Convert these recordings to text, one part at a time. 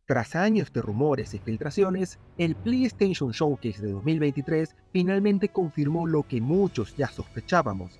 Tras años de rumores y filtraciones, el PlayStation Showcase de 2023 finalmente confirmó lo que muchos ya sospechábamos.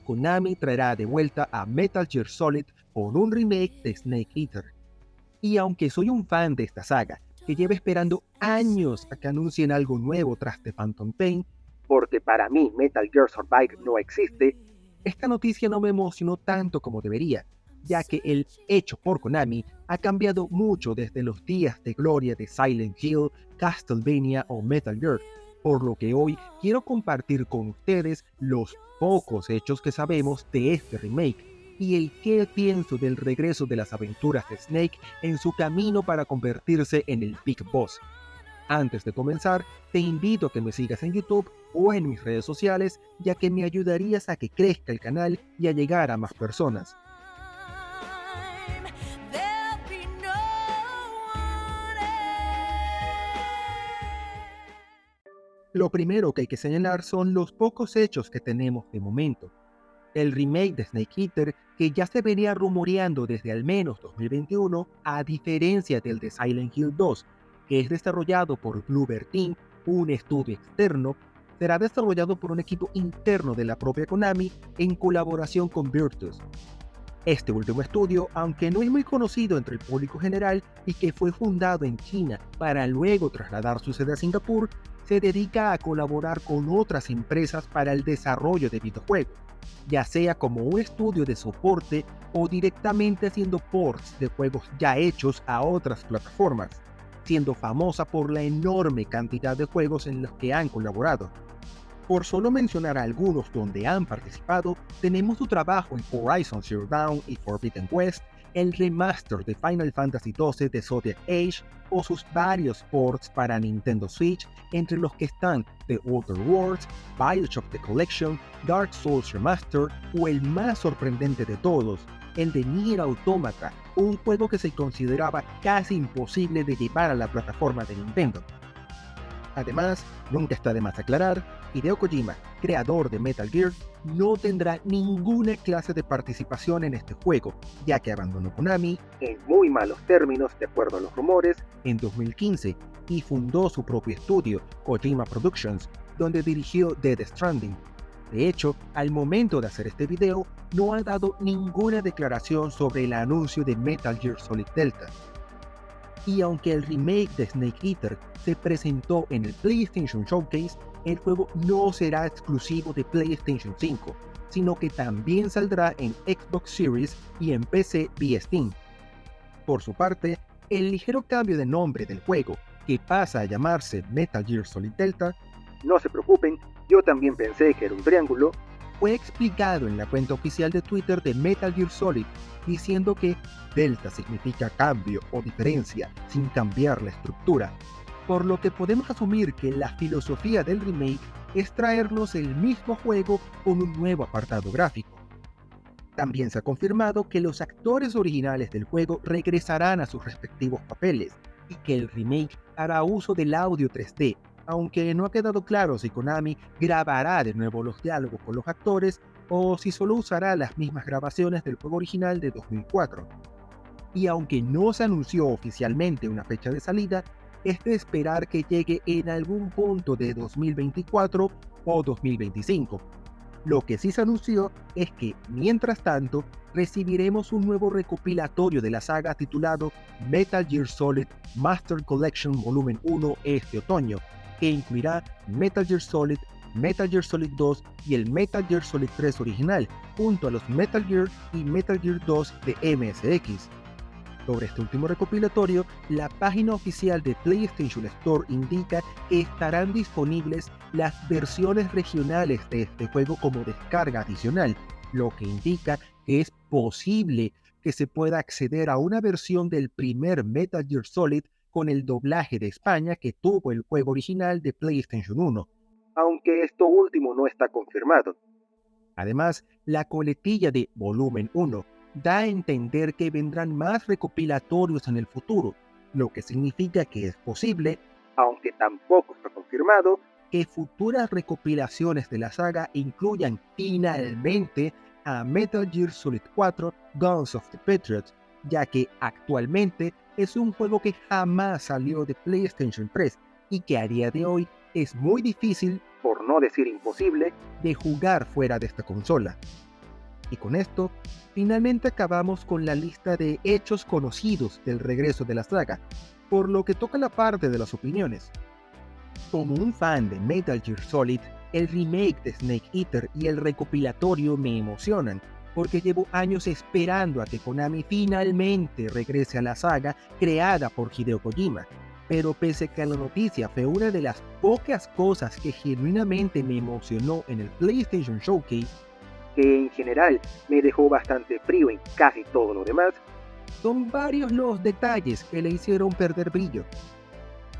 Konami traerá de vuelta a Metal Gear Solid con un remake de Snake Eater. Y aunque soy un fan de esta saga, que lleva esperando años a que anuncien algo nuevo tras The Phantom Pain, porque para mí Metal Gear Survive no existe, esta noticia no me emocionó tanto como debería, ya que el hecho por Konami ha cambiado mucho desde los días de gloria de Silent Hill, Castlevania o Metal Gear, por lo que hoy quiero compartir con ustedes los pocos hechos que sabemos de este remake y el qué pienso del regreso de las aventuras de Snake en su camino para convertirse en el Big Boss. Antes de comenzar, te invito a que me sigas en YouTube o en mis redes sociales, ya que me ayudarías a que crezca el canal y a llegar a más personas. Lo primero que hay que señalar son los pocos hechos que tenemos de momento. El remake de Snake Eater, que ya se venía rumoreando desde al menos 2021, a diferencia del de Silent Hill 2, que es desarrollado por Bloober Team, un estudio externo, será desarrollado por un equipo interno de la propia Konami en colaboración con Virtus. Este último estudio, aunque no es muy conocido entre el público general y que fue fundado en China para luego trasladar su sede a Singapur, se dedica a colaborar con otras empresas para el desarrollo de videojuegos, ya sea como un estudio de soporte o directamente haciendo ports de juegos ya hechos a otras plataformas, siendo famosa por la enorme cantidad de juegos en los que han colaborado. Por solo mencionar algunos donde han participado, tenemos su trabajo en Horizon Zero Dawn y Forbidden West, el remaster de Final Fantasy XII de Zodiac Age o sus varios ports para Nintendo Switch, entre los que están The Outer Worlds, BioShock The Collection, Dark Souls Remaster o el más sorprendente de todos, el de Nier Automata, un juego que se consideraba casi imposible de llevar a la plataforma de Nintendo. Además, nunca está de más aclarar, Hideo Kojima, creador de Metal Gear, no tendrá ninguna clase de participación en este juego, ya que abandonó Konami, en muy malos términos de acuerdo a los rumores, en 2015 y fundó su propio estudio, Kojima Productions, donde dirigió Death Stranding. De hecho, al momento de hacer este video, no ha dado ninguna declaración sobre el anuncio de Metal Gear Solid Delta. Y aunque el remake de Snake Eater se presentó en el PlayStation Showcase, el juego no será exclusivo de PlayStation 5, sino que también saldrá en Xbox Series y en PC vía Steam. Por su parte, el ligero cambio de nombre del juego, que pasa a llamarse Metal Gear Solid Delta, no se preocupen, yo también pensé que era un triángulo, fue explicado en la cuenta oficial de Twitter de Metal Gear Solid, diciendo que Delta significa cambio o diferencia sin cambiar la estructura, por lo que podemos asumir que la filosofía del remake es traernos el mismo juego con un nuevo apartado gráfico. También se ha confirmado que los actores originales del juego regresarán a sus respectivos papeles y que el remake hará uso del audio 3D, aunque no ha quedado claro si Konami grabará de nuevo los diálogos con los actores o si solo usará las mismas grabaciones del juego original de 2004. Y aunque no se anunció oficialmente una fecha de salida, es de esperar que llegue en algún punto de 2024 o 2025. Lo que sí se anunció es que, mientras tanto, recibiremos un nuevo recopilatorio de la saga titulado Metal Gear Solid Master Collection Volumen 1 este otoño, que incluirá Metal Gear Solid, Metal Gear Solid 2 y el Metal Gear Solid 3 original, junto a los Metal Gear y Metal Gear 2 de MSX. Sobre este último recopilatorio, la página oficial de PlayStation Store indica que estarán disponibles las versiones regionales de este juego como descarga adicional, lo que indica que es posible que se pueda acceder a una versión del primer Metal Gear Solid con el doblaje de España que tuvo el juego original de PlayStation 1, aunque esto último no está confirmado. Además, la coletilla de Volumen 1 da a entender que vendrán más recopilatorios en el futuro, lo que significa que es posible, aunque tampoco está confirmado, que futuras recopilaciones de la saga incluyan finalmente a Metal Gear Solid 4 Guns of the Patriots, ya que actualmente es un juego que jamás salió de PlayStation 3 y que a día de hoy es muy difícil, por no decir imposible, de jugar fuera de esta consola. Y con esto, finalmente acabamos con la lista de hechos conocidos del regreso de la saga, por lo que toca la parte de las opiniones. Como un fan de Metal Gear Solid, el remake de Snake Eater y el recopilatorio me emocionan, porque llevo años esperando a que Konami finalmente regrese a la saga creada por Hideo Kojima. Pero pese que la noticia fue una de las pocas cosas que genuinamente me emocionó en el PlayStation Showcase, que en general me dejó bastante frío en casi todo lo demás, son varios los detalles que le hicieron perder brillo.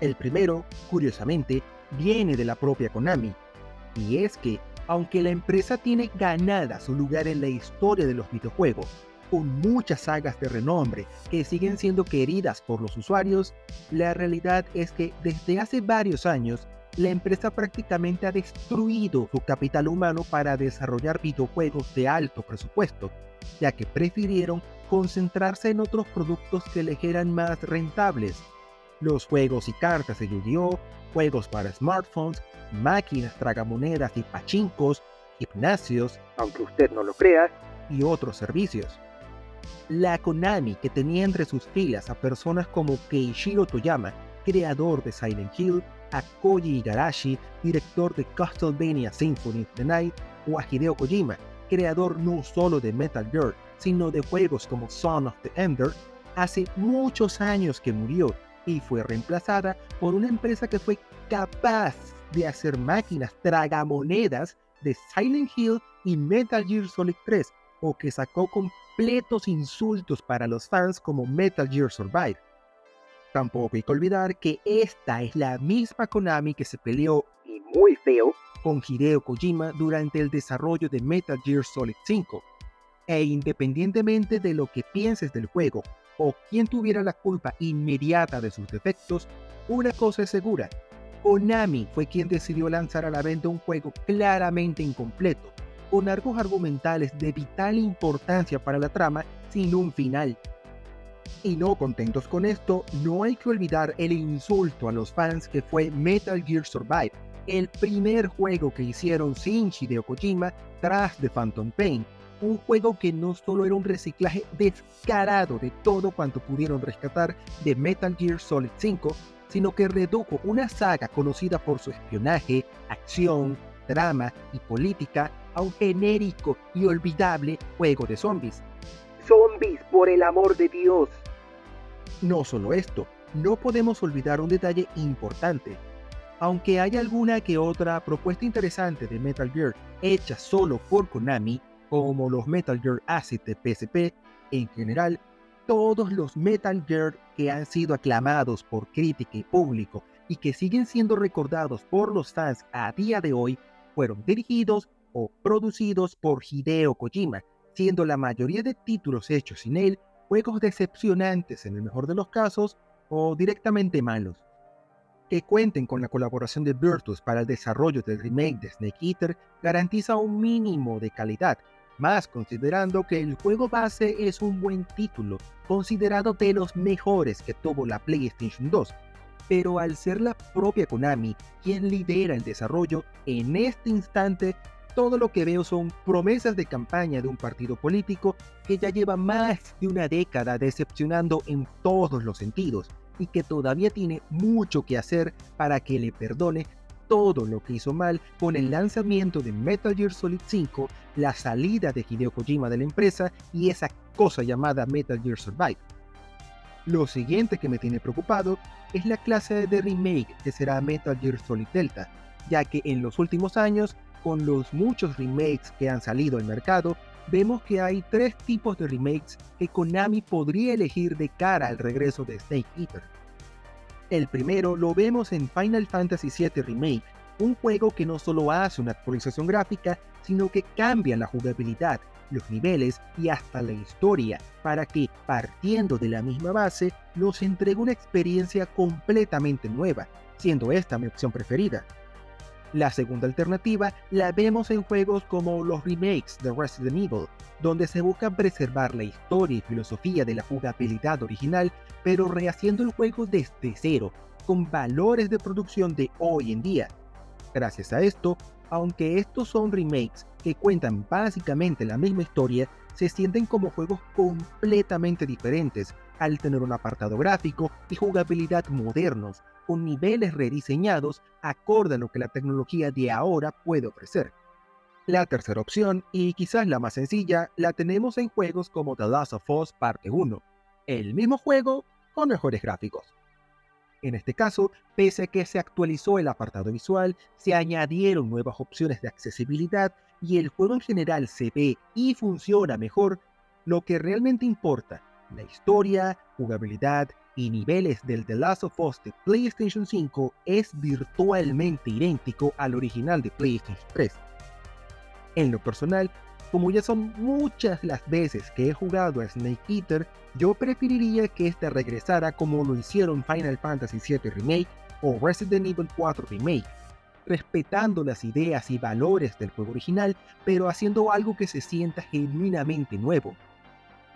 El primero, curiosamente, viene de la propia Konami, y es que, aunque la empresa tiene ganada su lugar en la historia de los videojuegos, con muchas sagas de renombre que siguen siendo queridas por los usuarios, la realidad es que desde hace varios años, la empresa prácticamente ha destruido su capital humano para desarrollar videojuegos de alto presupuesto, ya que prefirieron concentrarse en otros productos que les eran más rentables. Los juegos y cartas de Yu-Gi-Oh!, juegos para smartphones, máquinas tragamonedas y pachincos, gimnasios, aunque usted no lo crea, y otros servicios. La Konami, que tenía entre sus filas a personas como Keishiro Toyama, creador de Silent Hill, a Koji Igarashi, director de Castlevania Symphony of the Night, o a Hideo Kojima, creador no solo de Metal Gear, sino de juegos como Son of the Ender, hace muchos años que murió y fue reemplazada por una empresa que fue capaz de hacer máquinas tragamonedas de Silent Hill y Metal Gear Solid 3, o que sacó completos insultos para los fans como Metal Gear Survive. Tampoco hay que olvidar que esta es la misma Konami que se peleó, y muy feo, con Hideo Kojima durante el desarrollo de Metal Gear Solid 5. E independientemente de lo que pienses del juego, o quién tuviera la culpa inmediata de sus defectos, una cosa es segura: Konami fue quien decidió lanzar a la venta un juego claramente incompleto, con arcos argumentales de vital importancia para la trama sin un final. Y no contentos con esto, no hay que olvidar el insulto a los fans que fue Metal Gear Survive, el primer juego que hicieron sin Hideo Kojima tras The Phantom Pain, un juego que no solo era un reciclaje descarado de todo cuanto pudieron rescatar de Metal Gear Solid 5, sino que redujo una saga conocida por su espionaje, acción, drama y política a un genérico y olvidable juego de zombies. ¡Zombies, por el amor de Dios! No solo esto, no podemos olvidar un detalle importante. Aunque hay alguna que otra propuesta interesante de Metal Gear hecha solo por Konami, como los Metal Gear Acid de PSP, en general, todos los Metal Gear que han sido aclamados por crítica y público y que siguen siendo recordados por los fans a día de hoy, fueron dirigidos o producidos por Hideo Kojima, siendo la mayoría de títulos hechos sin él juegos decepcionantes en el mejor de los casos o directamente malos. Que cuenten con la colaboración de Virtus para el desarrollo del remake de Snake Eater garantiza un mínimo de calidad, más considerando que el juego base es un buen título, considerado de los mejores que tuvo la PlayStation 2, pero al ser la propia Konami quien lidera el desarrollo, en este instante todo lo que veo son promesas de campaña de un partido político que ya lleva más de una década decepcionando en todos los sentidos, y que todavía tiene mucho que hacer para que le perdone todo lo que hizo mal con el lanzamiento de Metal Gear Solid 5, la salida de Hideo Kojima de la empresa y esa cosa llamada Metal Gear Survive. Lo siguiente que me tiene preocupado es la clase de remake que será Metal Gear Solid Delta, ya que en los últimos años, con los muchos remakes que han salido al mercado, vemos que hay tres tipos de remakes que Konami podría elegir de cara al regreso de Snake Eater. El primero lo vemos en Final Fantasy VII Remake, un juego que no solo hace una actualización gráfica, sino que cambia la jugabilidad, los niveles y hasta la historia, para que, partiendo de la misma base, nos entregue una experiencia completamente nueva, siendo esta mi opción preferida. La segunda alternativa la vemos en juegos como los remakes de Resident Evil, donde se busca preservar la historia y filosofía de la jugabilidad original, pero rehaciendo el juego desde cero, con valores de producción de hoy en día. Gracias a esto, aunque estos son remakes que cuentan básicamente la misma historia, se sienten como juegos completamente diferentes al tener un apartado gráfico y jugabilidad modernos, con niveles rediseñados acorde a lo que la tecnología de ahora puede ofrecer. La tercera opción, y quizás la más sencilla, la tenemos en juegos como The Last of Us Parte 1, el mismo juego con mejores gráficos. En este caso, pese a que se actualizó el apartado visual, se añadieron nuevas opciones de accesibilidad y el juego en general se ve y funciona mejor, lo que realmente importa, la historia, jugabilidad y niveles del The Last of Us de PlayStation 5 es virtualmente idéntico al original de PlayStation 3. En lo personal, como ya son muchas las veces que he jugado a Snake Eater, yo preferiría que este regresara como lo hicieron Final Fantasy VII Remake o Resident Evil 4 Remake, respetando las ideas y valores del juego original, pero haciendo algo que se sienta genuinamente nuevo.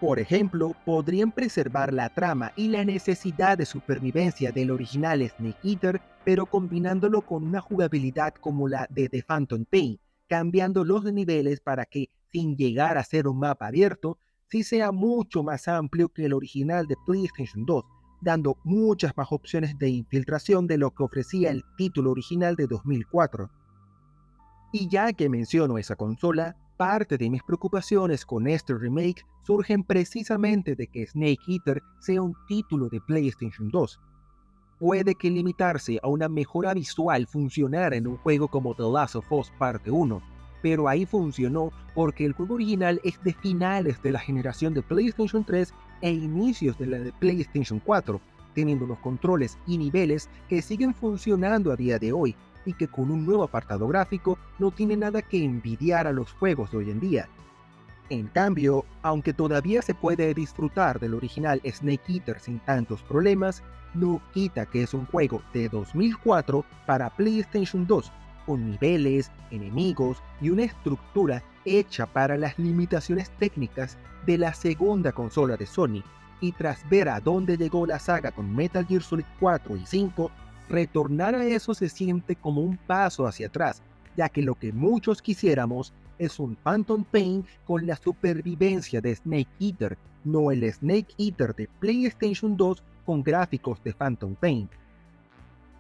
Por ejemplo, podrían preservar la trama y la necesidad de supervivencia del original Snake Eater, pero combinándolo con una jugabilidad como la de The Phantom Pain, cambiando los niveles para que, sin llegar a ser un mapa abierto, sí sea mucho más amplio que el original de PlayStation 2, dando muchas más opciones de infiltración de lo que ofrecía el título original de 2004. Y ya que menciono esa consola, parte de mis preocupaciones con este remake surgen precisamente de que Snake Eater sea un título de PlayStation 2. Puede que limitarse a una mejora visual funcionara en un juego como The Last of Us Parte 1, pero ahí funcionó porque el juego original es de finales de la generación de PlayStation 3 e inicios de la de PlayStation 4, teniendo unos controles y niveles que siguen funcionando a día de hoy y que con un nuevo apartado gráfico no tiene nada que envidiar a los juegos de hoy en día. En cambio, aunque todavía se puede disfrutar del original Snake Eater sin tantos problemas, no quita que es un juego de 2004 para PlayStation 2, con niveles, enemigos y una estructura hecha para las limitaciones técnicas de la segunda consola de Sony, y tras ver a dónde llegó la saga con Metal Gear Solid 4 y 5, retornar a eso se siente como un paso hacia atrás, ya que lo que muchos quisiéramos es un Phantom Pain con la supervivencia de Snake Eater, no el Snake Eater de PlayStation 2 con gráficos de Phantom Pain.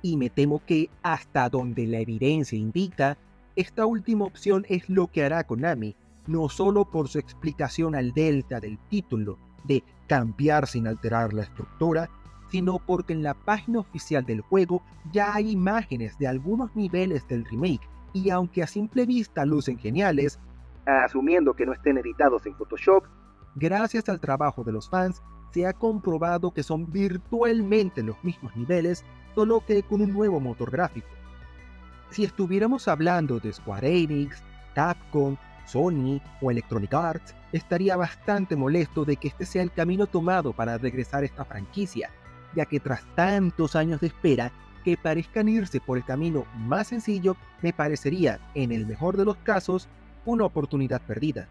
Y me temo que, hasta donde la evidencia indica, esta última opción es lo que hará Konami, no solo por su explicación al delta del título de cambiar sin alterar la estructura, sino porque en la página oficial del juego ya hay imágenes de algunos niveles del remake, y aunque a simple vista lucen geniales, asumiendo que no estén editados en Photoshop, gracias al trabajo de los fans, se ha comprobado que son virtualmente los mismos niveles, solo que con un nuevo motor gráfico. Si estuviéramos hablando de Square Enix, Capcom, Sony o Electronic Arts, estaría bastante molesto de que este sea el camino tomado para regresar a esta franquicia, ya que tras tantos años de espera, que parezcan irse por el camino más sencillo me parecería, en el mejor de los casos, una oportunidad perdida.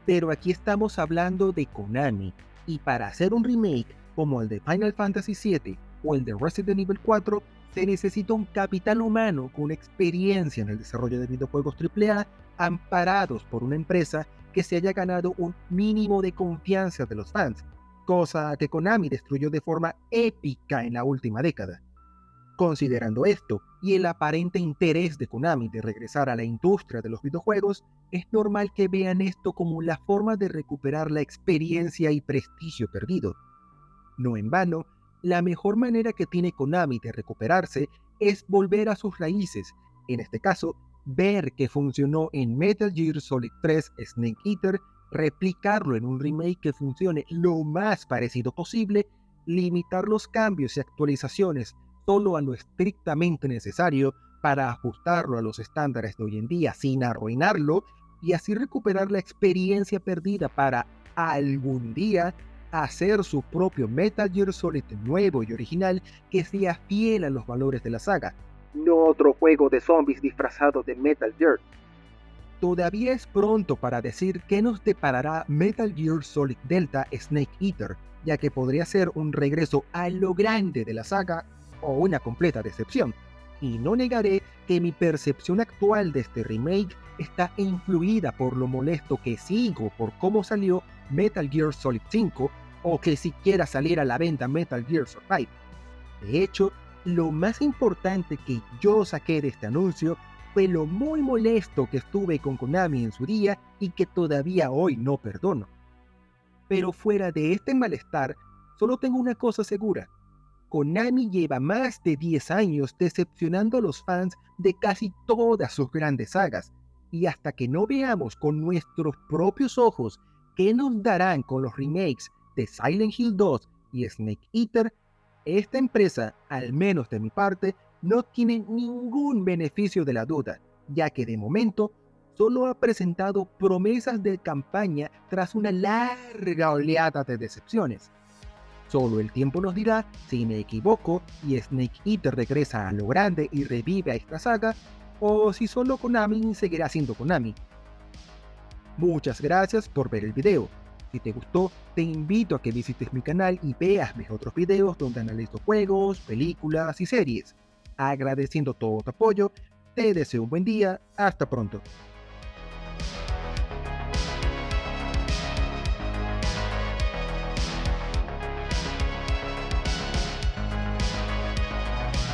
Pero aquí estamos hablando de Konami, y para hacer un remake como el de Final Fantasy VII o el de Resident Evil 4, se necesita un capital humano con experiencia en el desarrollo de videojuegos AAA, amparados por una empresa que se haya ganado un mínimo de confianza de los fans, cosa que Konami destruyó de forma épica en la última década. Considerando esto y el aparente interés de Konami de regresar a la industria de los videojuegos, es normal que vean esto como la forma de recuperar la experiencia y prestigio perdido. No en vano, la mejor manera que tiene Konami de recuperarse es volver a sus raíces, en este caso, ver que funcionó en Metal Gear Solid 3 Snake Eater, replicarlo en un remake que funcione lo más parecido posible, limitar los cambios y actualizaciones solo a lo estrictamente necesario para ajustarlo a los estándares de hoy en día sin arruinarlo, y así recuperar la experiencia perdida para algún día hacer su propio Metal Gear Solid nuevo y original que sea fiel a los valores de la saga, no otro juego de zombies disfrazado de Metal Gear. Todavía es pronto para decir qué nos deparará Metal Gear Solid Delta Snake Eater, ya que podría ser un regreso a lo grande de la saga o una completa decepción. Y no negaré que mi percepción actual de este remake está influida por lo molesto que sigo por cómo salió Metal Gear Solid 5 o que siquiera saliera a la venta Metal Gear Survive. De hecho, lo más importante que yo saqué de este anuncio fue lo muy molesto que estuve con Konami en su día y que todavía hoy no perdono. Pero fuera de este malestar, solo tengo una cosa segura. Konami lleva más de 10 años decepcionando a los fans de casi todas sus grandes sagas, y hasta que no veamos con nuestros propios ojos qué nos darán con los remakes de Silent Hill 2 y Snake Eater, esta empresa, al menos de mi parte, no tiene ningún beneficio de la duda, ya que de momento solo ha presentado promesas de campaña tras una larga oleada de decepciones. Solo el tiempo nos dirá si me equivoco y Snake Eater regresa a lo grande y revive a esta saga, o si solo Konami seguirá siendo Konami. Muchas gracias por ver el video. Si te gustó, te invito a que visites mi canal y veas mis otros videos donde analizo juegos, películas y series. Agradeciendo todo tu apoyo, te deseo un buen día, hasta pronto.